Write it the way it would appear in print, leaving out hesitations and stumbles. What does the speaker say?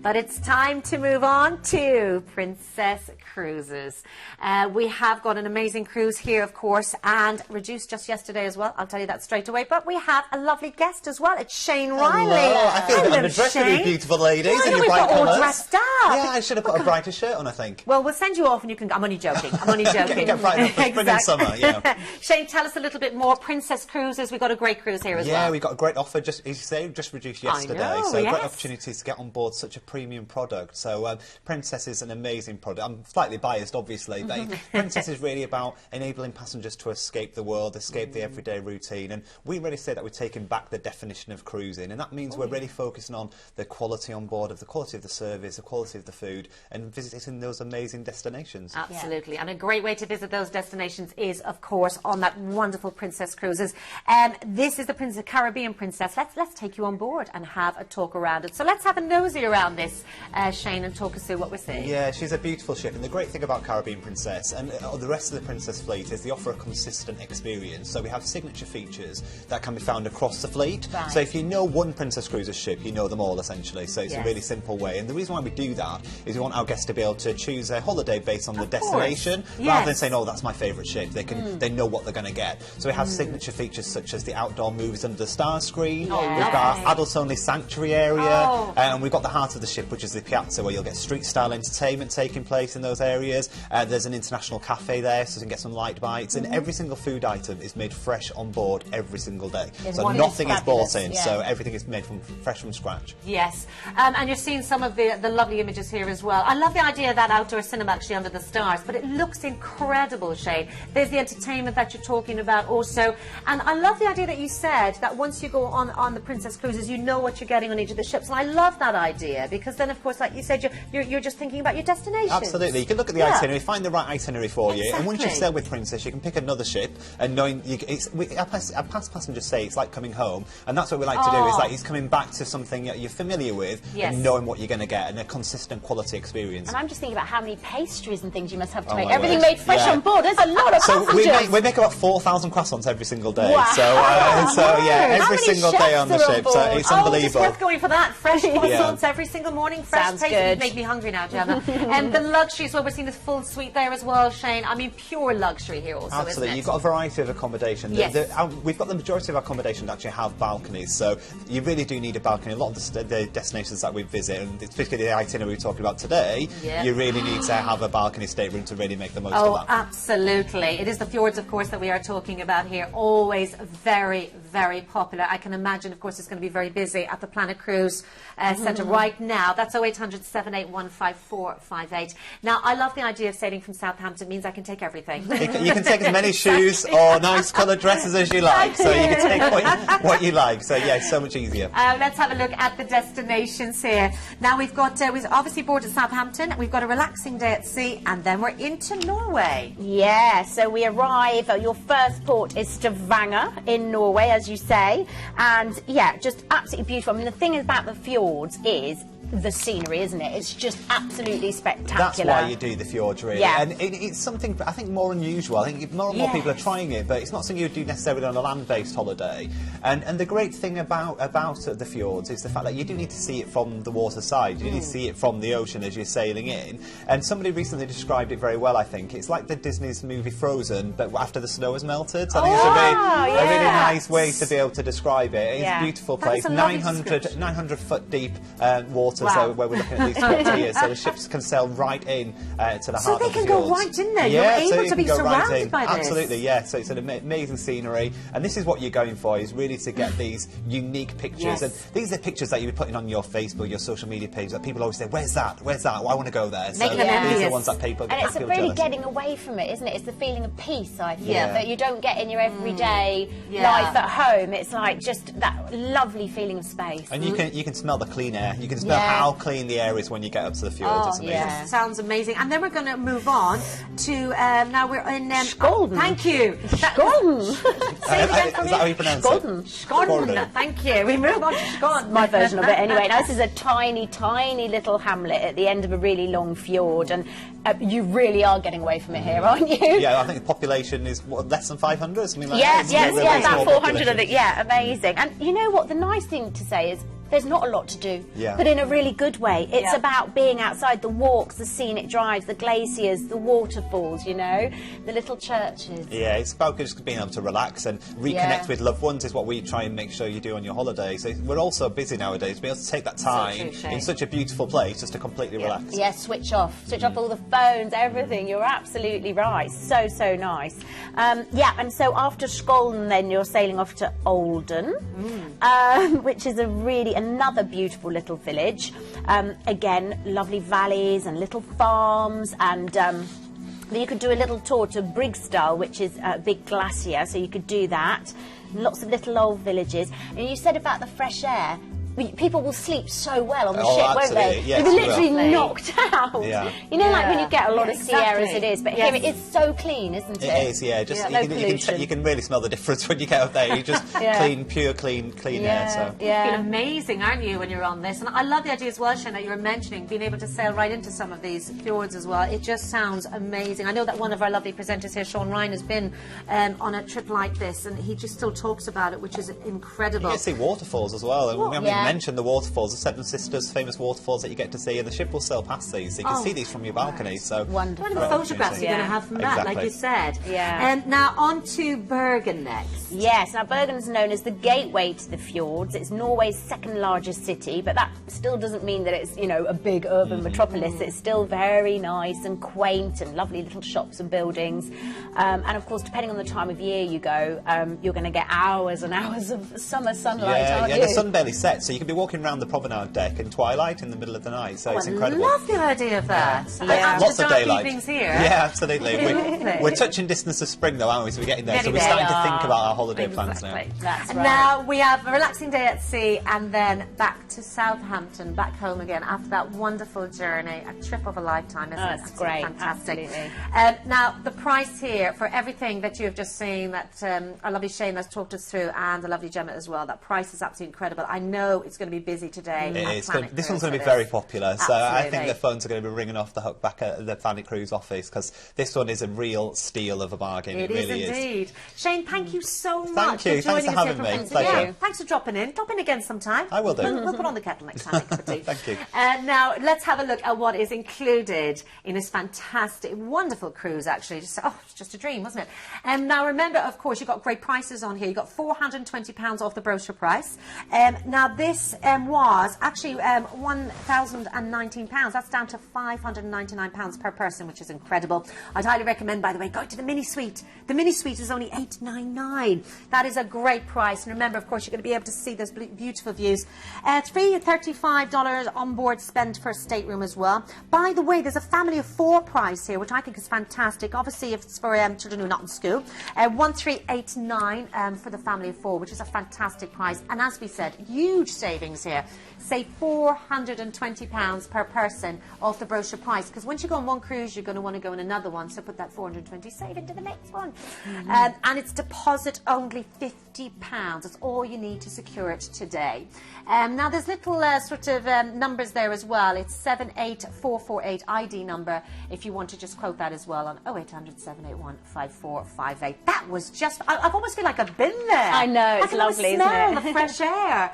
But it's time to move on to Princess Cruises. We have got an amazing cruise here, of course, and reduced just yesterday as well. I'll tell you that straight away. But we have a lovely guest as well. It's Shane Riley. Hello. I feel I'm dressed with you beautiful ladies in your bright colours. All dressed up. Yeah, I should have put a brighter shirt on, I think. Well, we'll send you off and you can... I'm only joking. I'm only joking. Get bright enough for spring and summer, yeah. Shane, tell us a little bit more. Princess Cruises, we've got a great cruise here as well. Yeah, we've got a great offer, just, as you say, just reduced yesterday. I know, so yes. great opportunities to get on board such a premium product. So Princess is an amazing product. I'm slightly biased, obviously, but Princess is really about enabling passengers to escape the world, escape the everyday routine. And we really say that we're taking back the definition of cruising. And that means we're really focusing on the quality on board, of the quality of the service, the quality of the food, and visiting those amazing destinations. Absolutely. Yeah. And a great way to visit those destinations is, of course, on that wonderful Princess Cruises. This is the Caribbean Princess. Let's take you on board and have a talk around it. So let's have a nosy around this, Shane, and talk us through what we're seeing. Yeah, she's a beautiful ship, and the great thing about Caribbean Princess and the rest of the Princess fleet is they offer a consistent experience. So we have signature features that can be found across the fleet. Right. So if you know one Princess Cruises ship, you know them all essentially. So it's a really simple way. And the reason why we do that is we want our guests to be able to choose a holiday based on the destination, rather than saying, "Oh, that's my favourite ship." They can they know what they're going to get. So we have signature features such as the outdoor movies under the star screen. We've got our adults-only sanctuary area, and we've got the heart of the ship, which is the piazza, where you'll get street-style entertainment taking place in those areas. There's an international cafe there, so you can get some light bites, and every single food item is made fresh on board every single day. So nothing is bought in, so everything is made fresh from scratch. Yes, and you're seeing some of the lovely images here as well. I love the idea of that outdoor cinema actually under the stars, but it looks incredible, Shane. There's the entertainment that you're talking about also, and I love the idea that you said that once you go on the Princess Cruises, you know what you're getting on each of the ships, and I love that idea, because then, of course, like you said, you're just thinking about your destination. Absolutely. You can look at the itinerary, find the right itinerary for you, and once you sail with Princess, you can pick another ship, and knowing our past passengers say it's like coming home, and that's what we like to do, is like it's coming back to something that you're familiar with, and knowing what you're going to get, and a consistent quality experience. And I'm just thinking about how many pastries and things you must have to make everything made fresh on board. There's a lot of passengers. We make about 4,000 croissants every single day. Wow. So yeah, every single day on the ship. So it's unbelievable. It's worth going for that. Fresh croissants every single morning. Fresh pastries. Make me hungry now, Gemma. And the luxury as well. We're seeing this full suite there as well, Shane. I mean, pure luxury here also. Absolutely. Isn't it? You've got a variety of accommodation. We've got the majority of our accommodation that actually have balconies. So you really do need a balcony. A lot of the destinations that we visit, and particularly the itinerary we're talking about today, you really need to have a balcony stateroom to really make the most of that. Absolutely. It is the fjords, of course, that we are talking about here. Always very, very popular. I can imagine, of course, it's going to be very busy at the Planet Cruise Centre right now. That's 0800 781 5458. Now, I love the idea of sailing from Southampton. It means I can take everything. You can take as many shoes or nice coloured dresses as you like. So you can take what you like. So yeah, it's so much easier. Let's have a look at the destinations here. Now we've got, we've obviously boarded Southampton. We've got a relaxing day at sea, and then we're into Norway. Yeah, so we arrive, your first port is Stavanger in Norway, as you say, and yeah, just absolutely beautiful. I mean, the thing about the fjords is the scenery, isn't it? It's just absolutely spectacular. That's why you do the fjords, really. Yeah. And it's something, I think, more unusual. I think more and more people are trying it, but it's not something you would do necessarily on a land-based holiday. And the great thing about the fjords is the fact that you do need to see it from the water side. You need to see it from the ocean as you're sailing in. And somebody recently described it very well, I think. It's like the Disney's movie Frozen, but after the snow has melted. So I think it's a really nice way to be able to describe it. It's a beautiful place. 900 foot deep water. So where we're looking at these 20 years, so the ships can sail right in to the heart of the fjords. So they can go right in there. Yeah, you're able to be surrounded by this. Absolutely, yeah. So it's an amazing scenery, and this is what you're going for, is really to get these unique pictures. And these are pictures that you'll be putting on your Facebook, your social media page, that people always say, where's that? Where's that? Well, I want to go there. So these are the ones that people get. And it's really getting away from it, isn't it? It's the feeling of peace, I feel, that you don't get in your everyday life at home. It's like just that lovely feeling of space. And you can smell the clean air. You can smell how clean the air is when you get up to the fjords. It's amazing. Sounds amazing. And then we're going to move on to, now we're in... Skålen. Thank you. Skålen. Say it again for me. Is that how you pronounce it? Skålen. Thank you. We move on to Skålen. My version of it anyway. Now, this is a tiny, tiny little hamlet at the end of a really long fjord, and you really are getting away from it here, aren't you? Yeah, I think the population is, what, less than 500, something like that? Yes, about 400 of it. Yeah, amazing. And you know what? The nice thing to say is, there's not a lot to do, Yeah. but in a really good way. It's Yeah. about being outside, the walks, the scenic drives, the glaciers, the waterfalls, you know, the little churches. Yeah, it's about just being able to relax and reconnect Yeah. with loved ones is what we try and make sure you do on your holiday. So we're all so busy nowadays, to be able to take that time true, Shane. in such a beautiful place just to completely relax. Yeah, switch off all the phones, everything. You're absolutely right. So nice. Yeah, and so after Skjolden, then you're sailing off to Olden, which is another beautiful little village. Again, lovely valleys and little farms, and you could do a little tour to Brigsdal, which is a big glacier, so you could do that. Lots of little old villages. And you said about the fresh air. People will sleep so well on the ship, won't they? absolutely. Yes, They'll be they will. literally knocked out. Yeah. You know, like when Yeah. you get a lot of sea air as Exactly. it is, but Yes. here it is so clean, isn't it? It is, yeah. Just Yeah, no you pollution. can really smell the difference when you get up there. You just clean, pure, clean air. So. You feel amazing, aren't you, when you're on this? And I love the idea as well, Shane, that you were mentioning being able to sail right into some of these fjords as well. It just sounds amazing. I know that one of our lovely presenters here, Sean Ryan, has been on a trip like this, and he just still talks about it, which is incredible. You get to see waterfalls as well. And we haven't Yeah. even mentioned the waterfalls, the Seven Sisters famous waterfalls that you get to see, and the ship will sail past these, so you can see these from your balcony. So Wonderful. What are the great photographs opportunity. you're going to have from that, like Exactly. you said? Yeah. Now on to Bergen next. Yes, now Bergen is known as the gateway to the fjords. It's Norway's second largest city, but that still doesn't mean that it's, you know, a big urban metropolis. It's still very nice and quaint and lovely little shops and buildings. And of course, depending on the time of year you go, you're going to get hours and hours of summer sunlight, aren't you? The sun barely sets, so you can be walking around the promenade deck in twilight in the middle of the night. So it's incredible. I love the idea of that. Yeah. After Lots of dark daylight. evenings here. Yeah, absolutely. Lovely. We're touching distance of spring though, aren't we? So we're getting there. Getting So we're there. starting to think about our holiday plans now. Exactly. That's right. Now we have a relaxing day at sea and then back to Southampton, back home again after that wonderful journey. A trip of a lifetime, isn't it? That's great. Fantastic. Absolutely. Now, the price here for everything that you have just seen, that our lovely Shane has talked us through, and the lovely Gemma as well, that price is absolutely incredible. I know it's going to be busy today. It at is. Planet This one's Cruise, going to be it very is. popular. So I think Absolutely. the phones are going to be ringing off the hook back at the Planet Cruise office, because this one is a real steal of a bargain. It really is is. indeed. Shane, thank you so much Thank you. for joining Thanks for us here having from me. Prince Pleasure. Edward. Thanks for dropping in. Drop in again sometime. I will do. We'll put on the kettle next time. Make a cup of tea. Thank you. Now, let's have a look at what is included in this fantastic, wonderful cruise, actually. It's just a dream, wasn't it? Now, remember, of course, you've got great prices on here. You've got £420 off the brochure price. Now, this was actually £1,019. That's down to £599 per person, which is incredible. I'd highly recommend, by the way, go to the mini suite. The mini suite is only £899. That is a great price. And remember, of course, you're going to be able to see those beautiful views. $35 on board spend for a stateroom as well. By the way, there's a family of 4 price here, which I think is fantastic. Obviously, if it's for children who are not in school, $1389 for the family of 4, which is a fantastic price. And as we said, huge savings here. Say £420 per person off the brochure price, because once you go on one cruise, you're going to want to go on another one, so put that 420 save into the next one. And it's deposit only £50. That's all you need to secure it today. Now there's little numbers there as well. It's 78448 ID number if you want to just quote that as well on 0800 781 5458. That was just, I almost feel like I've been there. I know, it's I can almost lovely, isn't smell it? the fresh air.